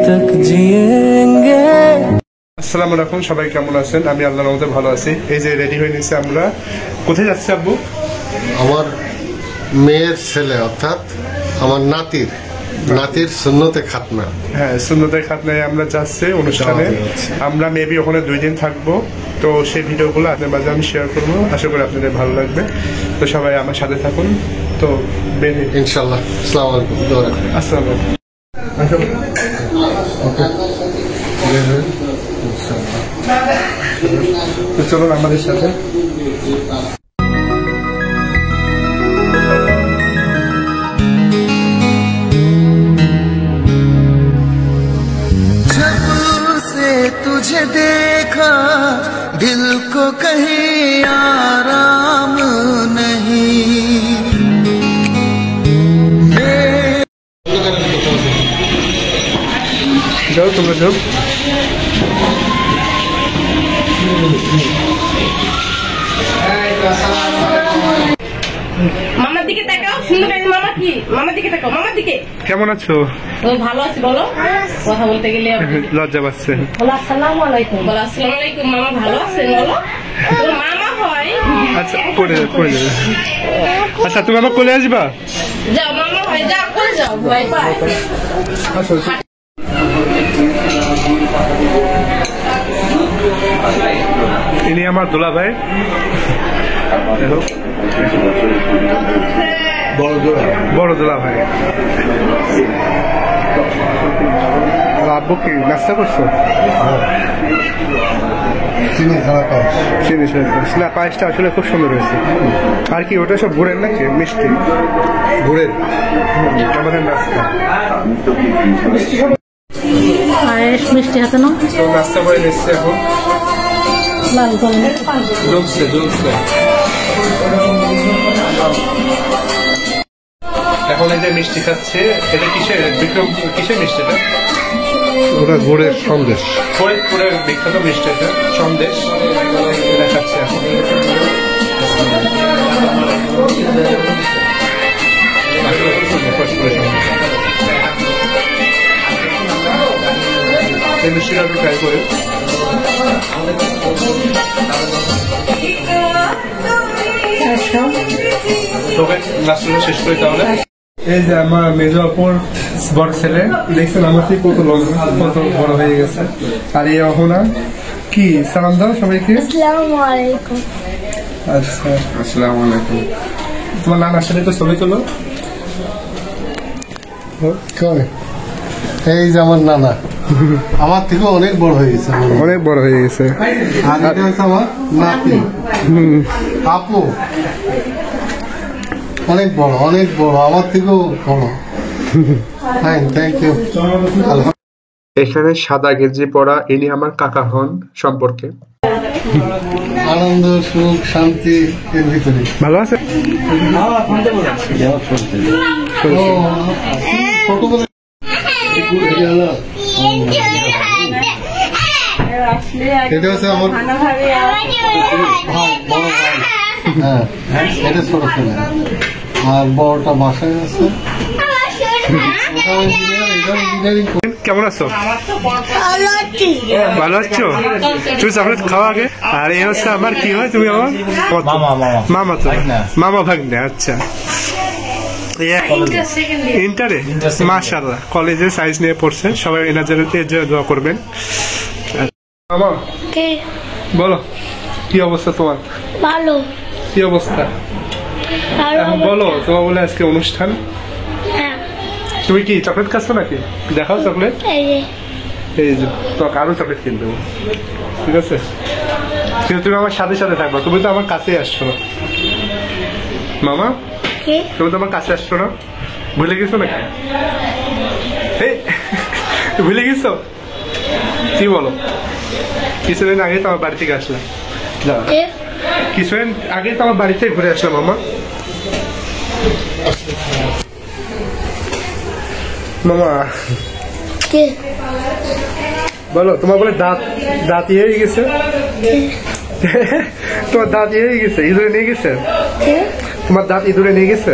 तक जिएंगे। আসসালামু আলাইকুম, সবাই কেমন আছেন? আমি আল্লাহর রহমতে ভালো আছি। এই যে রেডি হয়ে নিয়েছি আমরা। কোথায় যাচ্ছি আব্বু? আমার মেয়ের ছেলে অর্থাৎ আমার নাতির সুন্নতে খাতনা। হ্যাঁ, সুন্নতে খাতনায় আমরা যাচ্ছি অনুষ্ঠানে। আমরা মেবি ওখানে 2 দিন থাকবো। তো সেই ভিডিওগুলো আপনাদের মাঝে আমি শেয়ার করবো। আশা করি আপনাদের ভালো লাগবে। তো সবাই আমার সাথে থাকুন। তো ইনশাল্লাহ। আসসালামু আলাইকুম। আসসালামু আলাইকুম। তো চলুন আমাদের সাথে। तुझे देखा दिल को कहीं आराम नहीं। যাও তোমরা যাও। মামার দিকে তাকাও, সুন্দর করে মামা কি? মামার দিকে তাকাও, মামার দিকে। কেমন আছো? তুমি ভালো আছি বলো? কথা বলতে গেলে লজ্জা পাচ্ছে। বলো আসসালামু আলাইকুম। বলো আসসালামু আলাইকুম। মামা ভালো আছেন বলো? তোর মামা হয়। আচ্ছা পড়ে যাবে। আচ্ছা তুমি আমার কোলে আসবা? যাও মামা হয়, যাও কোলে যাও। ভাই পায়। ইনি আমার দুলা ভাই। বড় দুলা ভাই। আব্বু কি নাস্তা করছো? না, পায়েসটা আসলে খুব সুন্দর হয়েছে। আর কি ওটা সব গুড়ের নাকি মিষ্টি? গুড়ের আমাদের নাস্তা। পায়েস মিষ্টি হাতে নাও। তো নাস্তা করে নিচ্ছে এখন। জ্বলছে। এখন এই যে মিষ্টি খাচ্ছে, এটা কিসের বিক্রম? কিসের মিষ্টিটা? ওটা গুড়ের সন্দেশ। ফরিদপুরের বিখ্যাত মিষ্টি এটা, সন্দেশ। এটা খাচ্ছে এখন। এই মিষ্টিটা একটু ট্রাই করে। তোকে নাস্তাটা শেষ করি তাহলে। এই যে আমার মেজো অপর বড় ছেলে, দেখছেন আমার থেকে কত বড় হয়ে গেছে। আর এই অহনা কি সালাম দাও সবাইকে। আসসালামু আলাইকুম। আচ্ছা, আসসালামু আলাইকুম। তোমার নানার সাথে তো ছবি তোলো। এই যে আমার নানা আমার থেকে অনেক বড় হয়ে গেছে। অনেক বড় হয়ে গেছে। আর এটা হচ্ছে আমার নাতি আপু। অনেক বড় আমার থেকেও বড়। Fine, thank you. এখানে সাদা গেঞ্জি পরা ইনি আমার কাকা হন সম্পর্কে। আনন্দ, সুখ, শান্তি এর ভিতরে। ভালো আছে? এটা হচ্ছে আমার বড় ভাই। হ্যাঁ, এটা ছোট ছেলে। আর বড়টা বাসায় আছে। কেমন আছো? ভালো আছো? তুমি চকলেট খাওয়া আগে। আর এই হচ্ছে আমার কি হয়? তুমি আমার মামা। তো মামা ভাগ্নে। আচ্ছা, ইন্টারে মাশাআল্লাহ কলেজে সাইন্স নিয়ে পড়ছে। সবাই এনার জন্য দোয়া করবেন। মামা বলো কি অবস্থা তোমার? ভালো। কি অবস্থা এখন বলো? তোমার বলে আজকে অনুষ্ঠান। তুমি কি চকলেট খাচ্ছ নাকি? দেখাও চকলেট। এই যে তোমাকে আরো চকলেট কিনে দেবো, ঠিক আছে? কিন্তু তুমি আমার সাথে থাকবা। তুমি তো আমার কাছেই আসছো না মামা। তুমি তো আমার কাছে আসছো না। ভুলে গেছো নাকি? ভুলে গেছো? কি বলো? কিছুদিন আগে তো আমার বাড়ি থেকে আসলাম। কিছুদিন আগে তো আমার বাড়িতে ঘুরে আসলাম মামা। মামা বলো, তোমার বলে দাঁত ইয়ে হয়ে গেছে। তোমার দাঁত ইয়ে হয়ে গেছে, ইঁদুরে নিয়ে গেছে। তোমার দাঁত ইঁদুরে নিয়ে গেছে।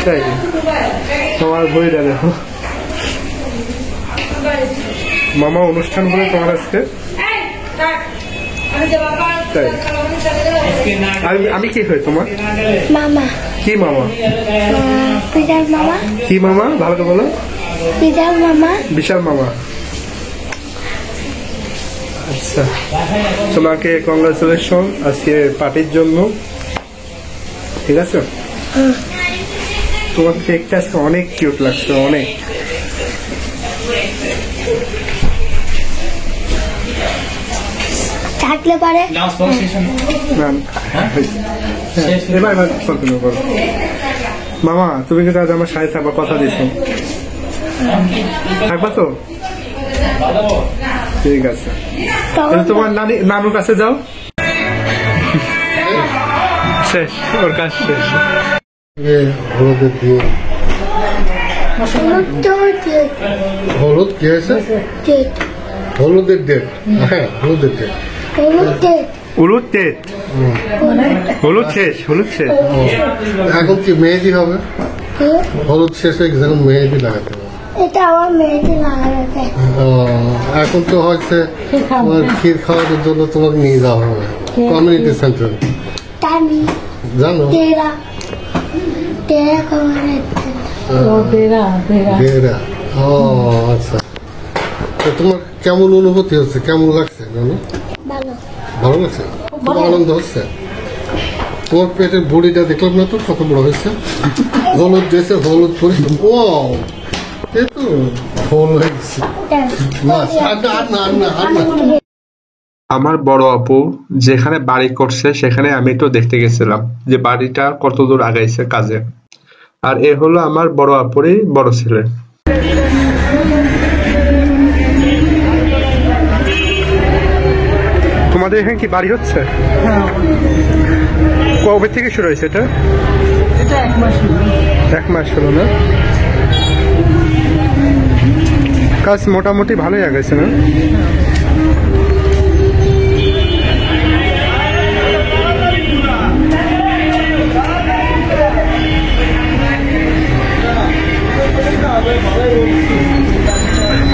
তাই তোমার বইটা দেখো। মামা অনুষ্ঠান বলে তোমার আজকে? তাই? আমি কি হই তোমার? মামা কি মামা? বিশাল মামা কি মামা ভালো করে বলো। বিশাল মামা বিশাল মামা। আচ্ছা, তোমাকে কংগ্রাচুলেশন আজকে পার্টির জন্য। ঠিক আছে, তোমার কেকটা আজকে অনেক কিউট লাগছে, অনেক। থাকলে পারে এবার কন্টিনিউ করো। মামা তুমি কিন্তু আজ আমার সাথে থাকবার কথা দিছো, থাকবা তো? ঠিক আছে, তাহলে তোমার নানুর কাছে যাও। শেষ, ওর কাজ শেষ। হলুদের দিয়ে হলুদ কি হয়েছে? হলুদের ডেট। হ্যাঁ, হলুদের ডেট। হলুদ ডেট, হলুদ শেষ, হলুদ শেষ। এখন কি মেহেদি হবে? হলুদ শেষ হয়ে গেছে, এখন মেহেদি লাগাতে হবে। এটা আমার মেয়েকে লাগাতে। এখন তো হচ্ছে তোমার ক্ষীর খাওয়ানোর জন্য তোমাকে নিয়ে যাওয়া হবে কমিউনিটি সেন্টার, টানি জানো? তেরা তেরা কমাতে। ডেরা। ও আচ্ছা, তো তোমার কেমন অনুভূতি হচ্ছে, কেমন লাগছে জানো? ভালো ভালো লাগছে, খুব আনন্দ হচ্ছে। তোমার পেটের বড়িটা দেখলাম না তো কত বড় হয়েছে। হলুদ দিয়েছে, হলুদ পরিশ্রম। ও এই তো ফল হয়ে গেছে। আমার বড় আপু যেখানে বাড়ি করছে সেখানে আমি একটু দেখতে গেছিলাম যে বাড়িটা কতদূর আগাইছে কাজে। আর এ হলো আমার বড় আপুরই বড় ছেলে। তোমাদের এখানে কি বাড়ি হচ্ছে? কবে থেকে শুরু হয়েছে এটা? 1 মাস হলো না? কাজ মোটামুটি ভালোই আগাইছে না?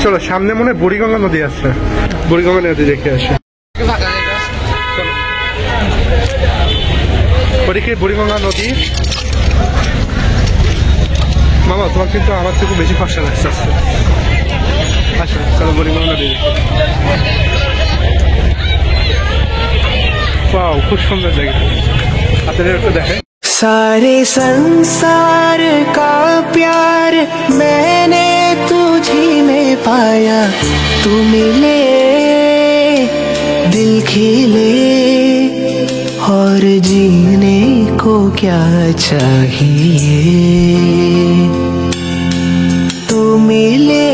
চলো, সামনে মনে হয় বুড়িগঙ্গা নদী আছে, বুড়িগঙ্গা নদী দেখে আসে। ওদিকে বুড়িগঙ্গা নদী। মামা তোমার কিন্তু আমার থেকে বেশি ফসা লাগছে আজকে। আচ্ছা চলো বুড়িগঙ্গা নদী। ওয়াও, খুব সুন্দর জায়গা। আপনাদের একটু দেখেন। सारे संसार का प्यार मैंने तुझी में पाया, तू मिले दिल खिले और जीने को क्या चाहिए, तू मिले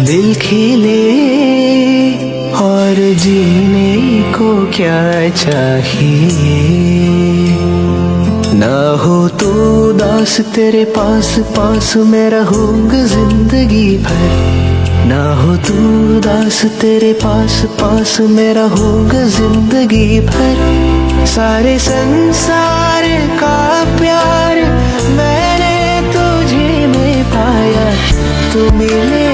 दिल खिले और जीने को क्या चाहिए, ना हो तू उदास तेरे पास पास मैं रहूंगा जिंदगी भर, ना हो तू उदास तेरे पास पास मैं रहूंगा जिंदगी भर, सारे संसार का प्यार मैंने तुझे में पाया, तू मिले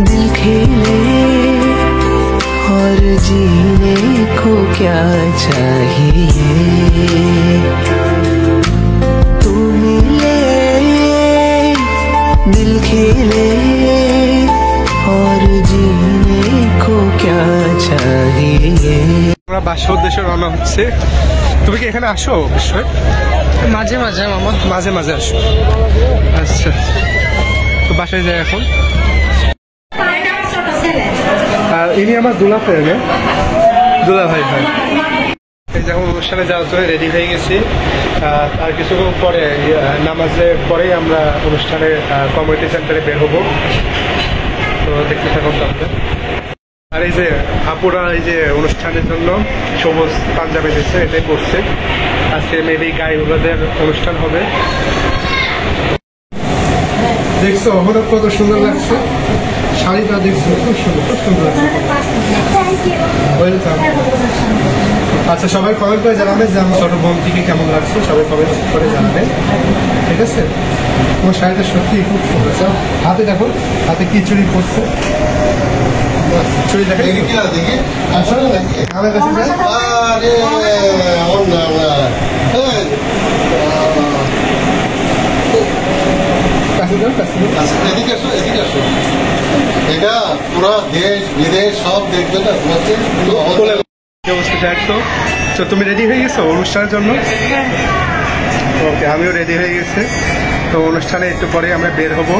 दिल खिले और जीने को क्या चाहिए, तू मिले दिल खिले और जीने को क्या चाहिए। আমরা বাসার উদ্দেশ্যে রওনা হচ্ছে। তুমি কি এখানে আসো অবশ্যই? মাঝে মাঝে মামা, মাঝে মাঝে আসো। আচ্ছা, তো বাসায় যাই এখন। আর ইনি আমার দুলা ভাই, দুলা ভাই ভাই। এই যখন অনুষ্ঠানে যাওয়ার জন্য রেডি হয়ে গেছি, আর কিছুক্ষণ পরে নামাজের পরেই আমরা অনুষ্ঠানের কমিউনিটি সেন্টারে বের হবো। তো দেখতে থাকুন তাহলে। আর এই যে আপুরা এই যে অনুষ্ঠানের জন্য সবুজ পাঞ্জাবি দিচ্ছে, এটাই করছে। আজকে মেবি গাইগুলোদের অনুষ্ঠান হবে। দেখছো আমার কত সুন্দর লাগছে শাড়িটা, দেখছো খুব সুন্দর, খুব সুন্দর লাগছে। ওয়েলকাম। আচ্ছা, সবাই কমেন্ট করে জানাবে যে আমার ছোট বোনটিকে কেমন লাগছে, সবাই কমেন্ট করে জানাবে, ঠিক আছে? তোমার শাড়িটা সত্যি খুব সুন্দর। হাতে দেখো, হাতে কি চুরি করছে, চুরি দেখা দেখি আসলে আমার কাছে যায়। আরে না না কাছে যাও, কাছে যাও। আচ্ছা, এদিকে আসো, এদিকে আসো। এটা পুরো দেশ বিদেশ সব দেখবে না তোমাকে বলে কি অবস্থা দেখ তো। তো তুমি রেডি হয়ে গেছো অনুষ্ঠানের জন্য? ওকে, আমিও রেডি হয়ে গেছি। তো অনুষ্ঠানে একটু পরে আমরা বের হব।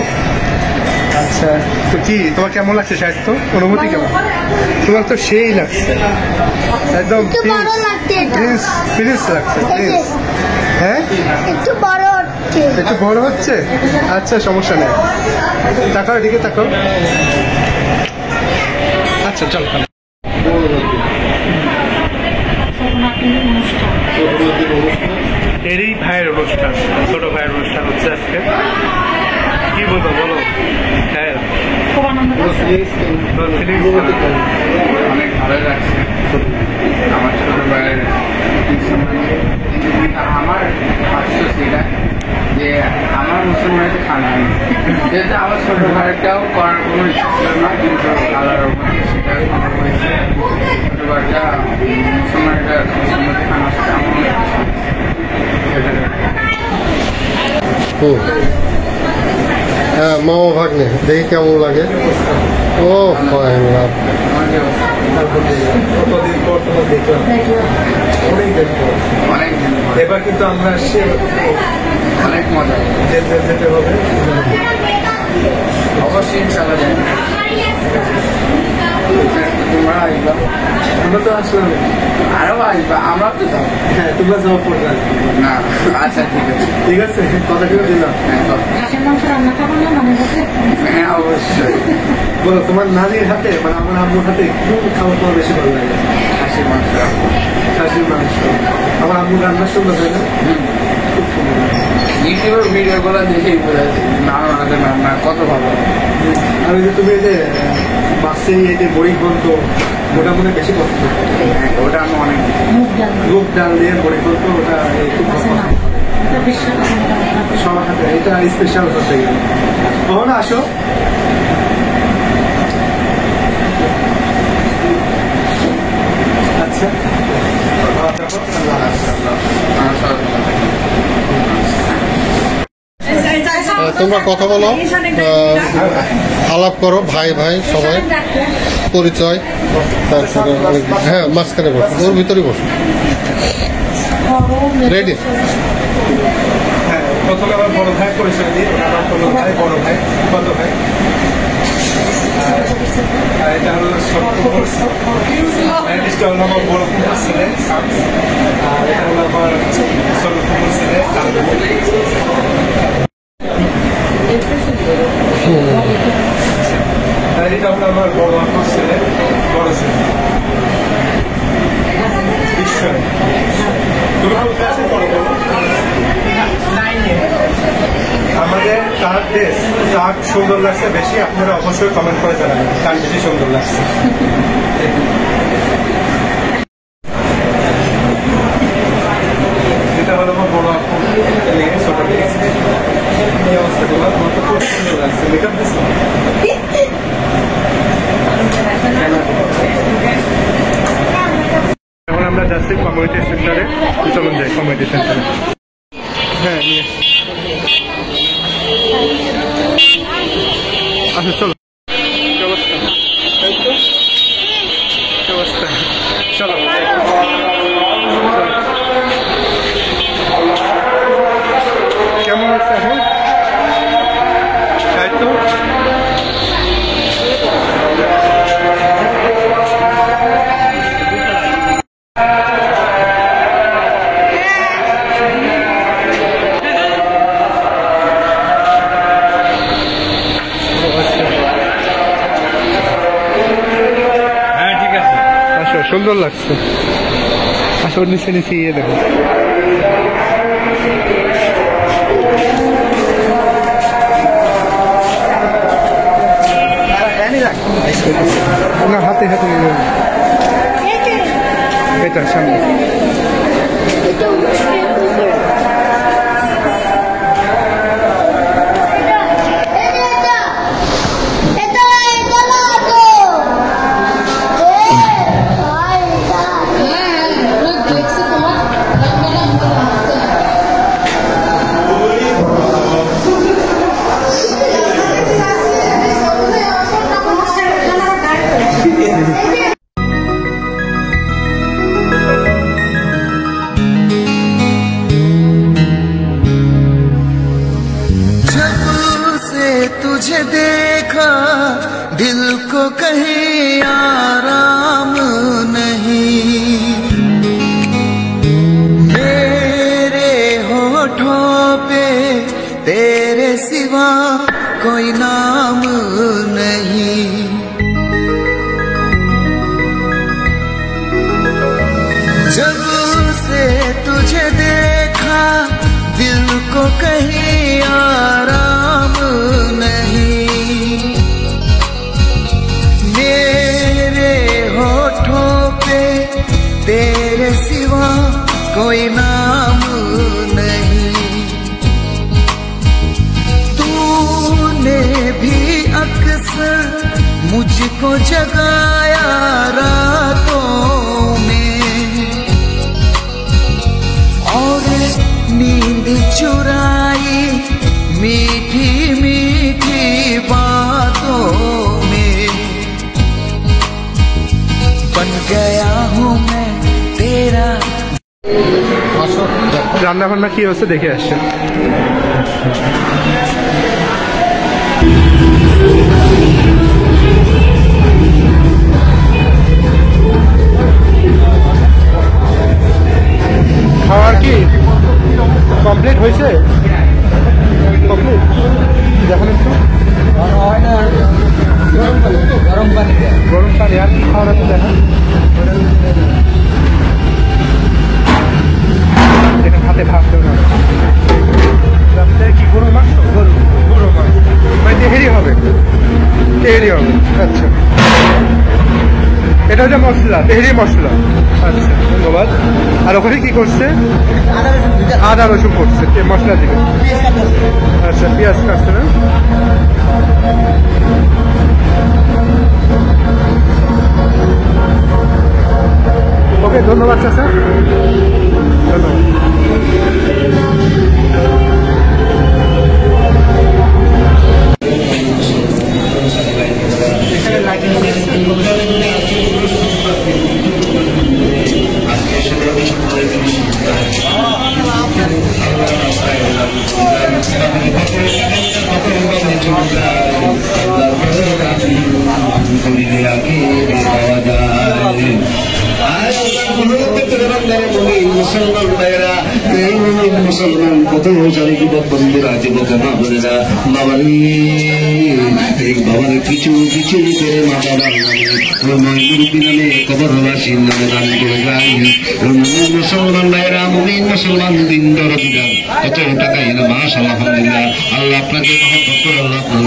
আচ্ছা, তো কি তোমার কেমন লাগছে সাহিত্য, অনুভূতি কেমন? তোমার তো সেই লাগছে, একদম একটু বড় লাগছে এটা। প্রিন্স প্রিন্স লাগছে, প্রিন্স। হ্যাঁ, একটু বড় হচ্ছে। একটু বড় হচ্ছে। আচ্ছা, সমস্যা নেই, তাকাও এদিকে, তাকাও। আচ্ছা, চল। এরই ভাইয়ের অনুষ্ঠান, ছোট ভাইয়ের অনুষ্ঠান হচ্ছে আজকে। কি বলবো বলো? হ্যাঁ, অনেক ভালো লাগছে আমার ছোট ভাইয়ের আমার আফসোস এটা যে আমার মুসলমানকে খানা নেই, যেহেতু আমার ছোট ভাইটাও করার কোনো ইচ্ছা ছিল না, কিন্তু আল্লাহর মধ্যে সেটা সম্ভব হয়েছে। ছোট ভাইটা মুসলমানকে খানা আসছে আমার হ্যাঁ, মামা ভাগ্নে দেখি কেমন লাগে। ও ফাইন লাভ। কতদিন পর তোমার দেখলাম, অনেক দিন পর। অনেক এবার কিন্তু আমরা আসছি, অনেক মজা, যেতে হবে। অবশ্যই ইনশাল্লাহ যাই। তোমরা আসবা, আমরা তো আসলাম, আরো আসবা, আমরা তো যাবো। হ্যাঁ, তোমরা যাওয়া পড়বে না, আচ্ছা ঠিক আছে, ঠিক আছে, কথা কিন্তু দিলাম। হ্যাঁ অবশ্যই। বলো, তোমার নানির হাতে মানে আমার আম্মুর হাতে কোন খাবার তোমার বেশি ভালো লাগে? খাসির মাংস। খাসির মাংস। আমার আম্মুর রান্না সুন্দর হয় না? খুব সুন্দর। ইউটিউবের ভিডিও গুলো দেখেই বোঝা যায় নানা হাতে রান্না কত ভালো। আর ওই যে তুমি এই যে মাছের এই যে বড়ি ঘন্ট, ওটা মনে হয় বেশি পছন্দ। ওটা আমি অনেক মুগ ডাল দিয়ে বড়ি ঘন্ট, ওটা খুব পছন্দ। সবার হাতে এটা স্পেশাল হতে গেলে কখন আসো। আচ্ছা, তোমরা কথা বলো, আলাপ করো, ভাই ভাই সবাই পরিচয়। তারপরে হ্যাঁ, মাঝখানে বসো, ওর ভিতরে বসো। রেডি? হ্যাঁ, প্রথমে আমার বড় ভাই পরিচয় দিই। আমার কোনো ভাই, বড় ভাই, কত ভাই। আর এটা হলো এটা হলো আমার বড় কুকুর ছেলে শামস, আর এটা হলো আমার ছোট কুকুর ছেলে তানভীর। আর এটা হলো আমার বড় আপুর ছেলে, বড় ছেলে বিস্ময়। তুমি কোন ক্লাসে পড়ো বলো? আমাদের কার ড্রেস কার সুন্দর লাগছে বেশি, আপনারা অবশ্যই কমেন্ট করে জানাবেন কার বেশি সুন্দর লাগছে। এটা হলো আমার বড় আপু মেয়ে, ছোট মেয়ে। এই অবস্থাগুলো আমার তো খুব সুন্দর লাগছে। মেকআপ দিচ্ছে। এখন আমরা যাচ্ছি কমিউনিটি সেন্টারে। চলুন যাই কমিউনিটি সেন্টারে। হ্যাঁ, নিয়ে আচ্ছা, চলো। কি অবস্থা? এই তো, কি অবস্থা? চলো। কেমন আছে এখন? তাই তো। হ্যাঁ ঠিক আছে। আসো, সুন্দর লাগছে। আসো, নিচে নিচে ইয়ে দেখো। না, হাতে হাতে এটা সামনে। तुझे देखा दिल को कहीं आराम नहीं, मेरे होठों पे तेरे सिवा कोई नाम नहीं। जब से तुझे देखा दिल को कहीं आराम नहीं, मेरे होठों पे तेरे सिवा कोई नाम नहीं। तूने भी अक्सर मुझको जगाया रातों में, और नींद चुराई मीठी मीठी बातों में। बन गया हूँ मैं तेरा। রান্না বান্না কি হচ্ছে দেখে আসছেন। খাওয়ার কি কমপ্লিট হয়েছে? কমপ্লিট দেখেন একটু। গরম পানি আর কি খাওয়ার আছে দেখেন। দেখেন হাতে ভাত রাত্রে কি গরু মাংস? গরু মাংস মানে তেহেরি হবে। আচ্ছা, এটা হচ্ছে মশলা, তেহেরি মশলা। আচ্ছা ধন্যবাদ। আর ওখানে কি করছে? আদা রসুন করছে মশলা দিকে। আচ্ছা পেঁয়াজ কাটছে না? ওকে ধন্যবাদ চাচা, ধন্যবাদ। মুসলমান কত জানি যুবক বন্ধুরা, যুবক মা বোনেরা, বাবারে বাবার কিছু কিছু করে মা বাবার মুরব্বী নামে কবরবাসীর নামে দান করে যাই। মুসলমান ভাইরা, মুমিন মুসলমান দিন দরদিদার কত টাকা এনে মাস আলহামদুলিল্লাহ। আল্লাহ আপনাকে মহব্বত করে, আল্লাহ আপনার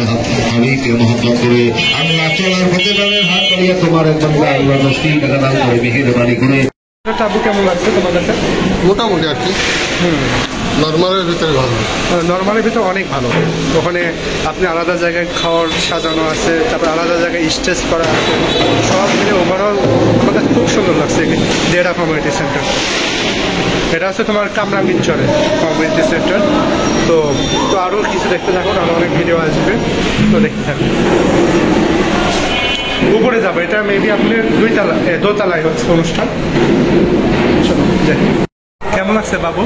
হাবিবকে মহব্বত করে, আল্লাহ চলার পথে যাবে হাত বাড়িয়ে তোমার একজন আল্লাহ 10 টাকা দান করে মেহেরবানি করে। টাবু কেমন লাগছে তোমার কাছে? মোটামুটি আর কি, নর্মালের ভিতরে ভালো। নর্মালের ভিতরে অনেক ভালো। ওখানে আপনি আলাদা জায়গায় খাওয়ার সাজানো আছে, তারপর আলাদা জায়গায় স্টেজ করা আছে, সব মিলে ওভারঅল আমার কাছে খুব সুন্দর লাগছে। দেড়া কমিউনিটি সেন্টার, এটা হচ্ছে তোমার কামরাঙ্গীরচরে কমিউনিটি সেন্টার। তো আরও কিছু দেখতে থাকুন, আরও অনেক ভিডিও আসবে, তো দেখতে থাকুন। উপরে যাবো, এটা মেবি আপনার দোতলায় হচ্ছে অনুষ্ঠান। চলো যাই। কেমন লাগছে বাবু?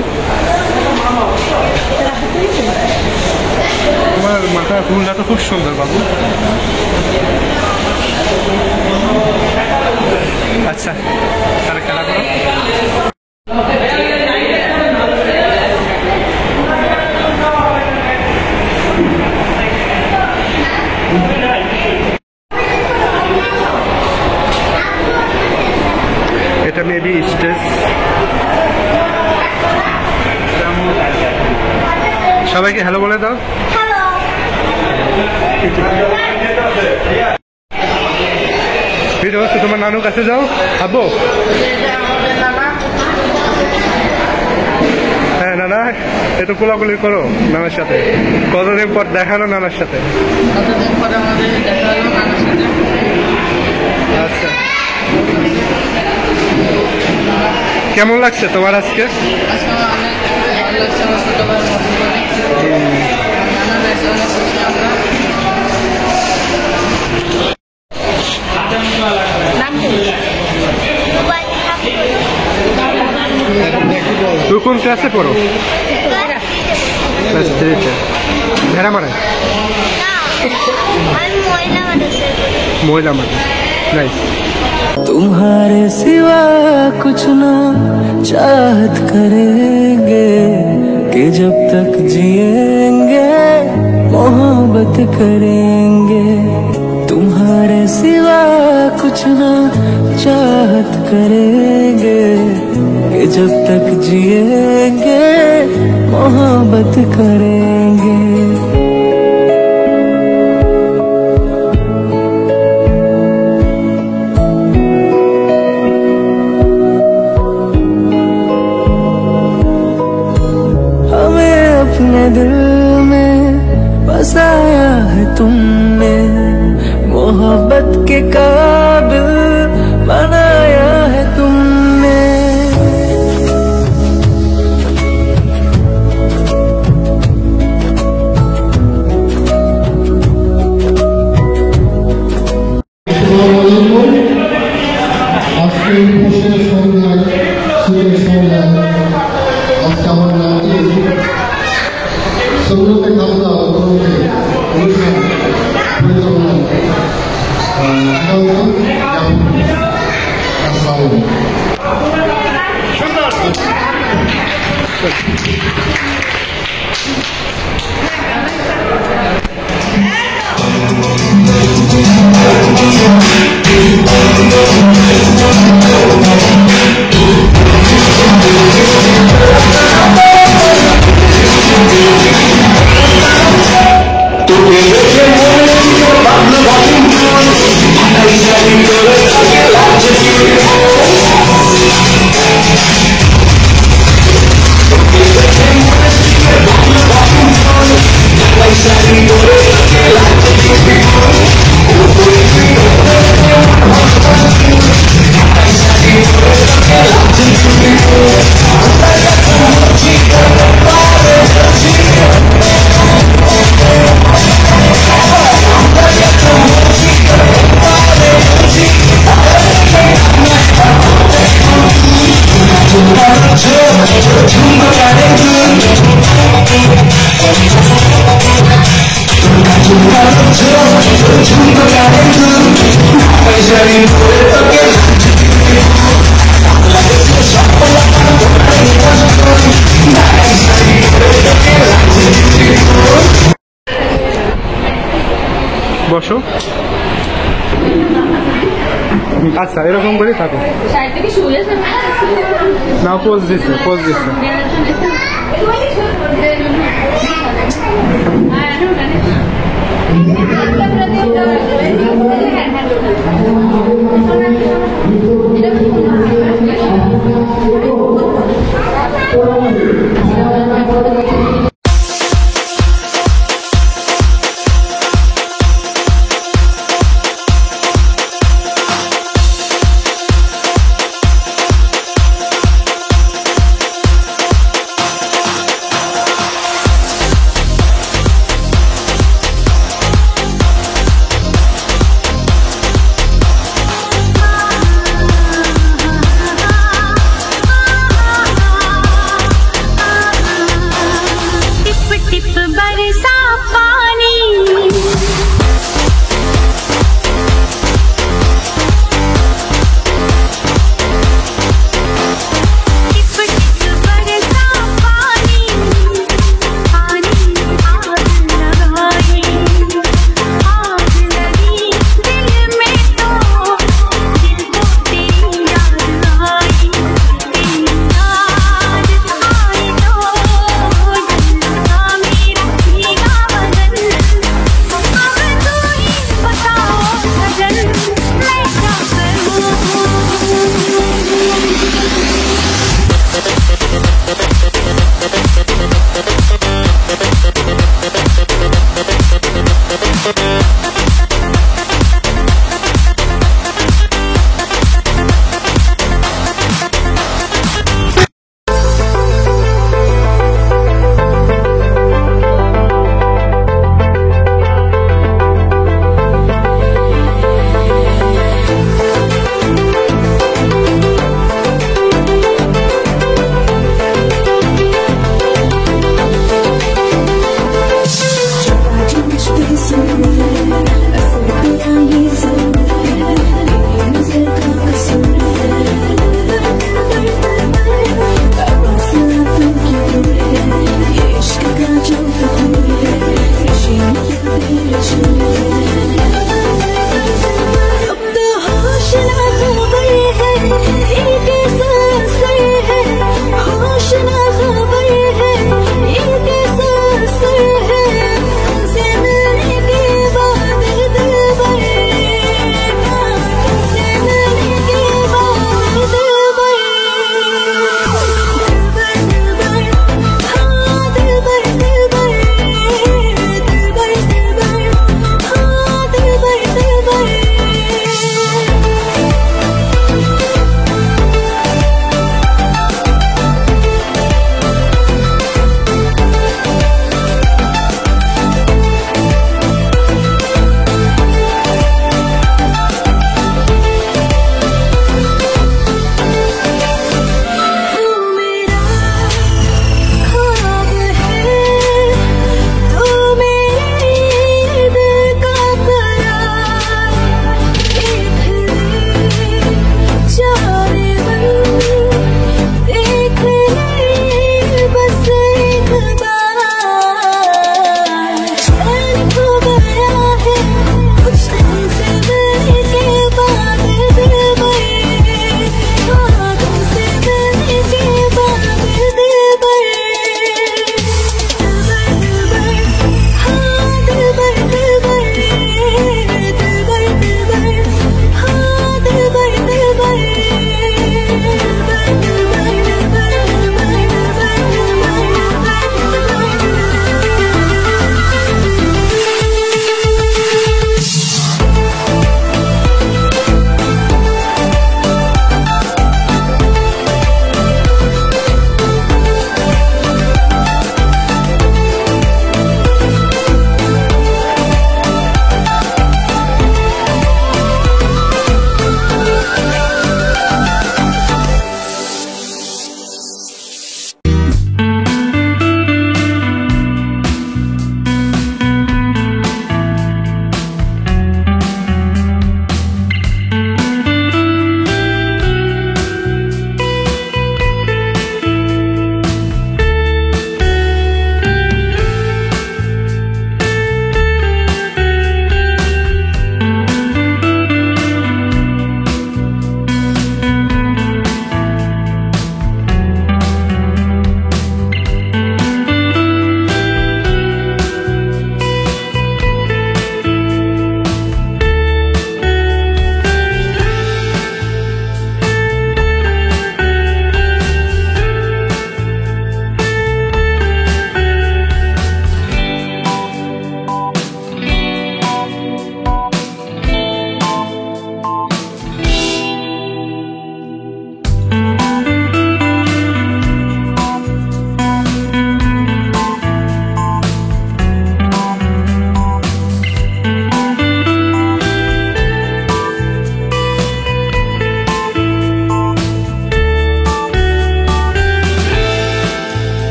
তোমার মাথার ফুলটা তো খুব সুন্দর বাবু। আচ্ছা তাহলে খেলা করো। এটা মেবি স্টেজ। সবাইকে হ্যালো বলে দাও। ফিরোজ তোমার নানুর কাছে যাও। আব্বু হ্যাঁ নানা একটু কোলাকুলি করো নানার সাথে। কতদিন পর দেখালো নানার সাথে। কতদিন পরে আমাদের দেখা হলো নানার সাথে। আচ্ছা কেমন লাগছে তোমার আজকে? আজকে আমার অনেক ভালো লাগছে, আমার ছোট ভাই মতো করে নানার কাছে অনেক খুশি আমরা। তুই কোন ক্লাসে পড়ো? ক্লাস 3-তে। ভেড়ামারায় মহিলা মাদ্রাসা। नाइस। तुम्हारे सिवा कुछ ना चाहत करेंगे कि जब तक जिएंगे मोहब्बत करेंगे। तुम्हारे सिवा कुछ ना चाहत करेंगे कि जब तक जिएंगे मोहब्बत करेंगे। अपने दिल में बसाया है तुमने, मोहब्बत के काबिल बनाया है तुमने। বসো। আচ্ছা এরকম করে থাকো। না পোজ দিচ্ছে, পোজ দিচ্ছে।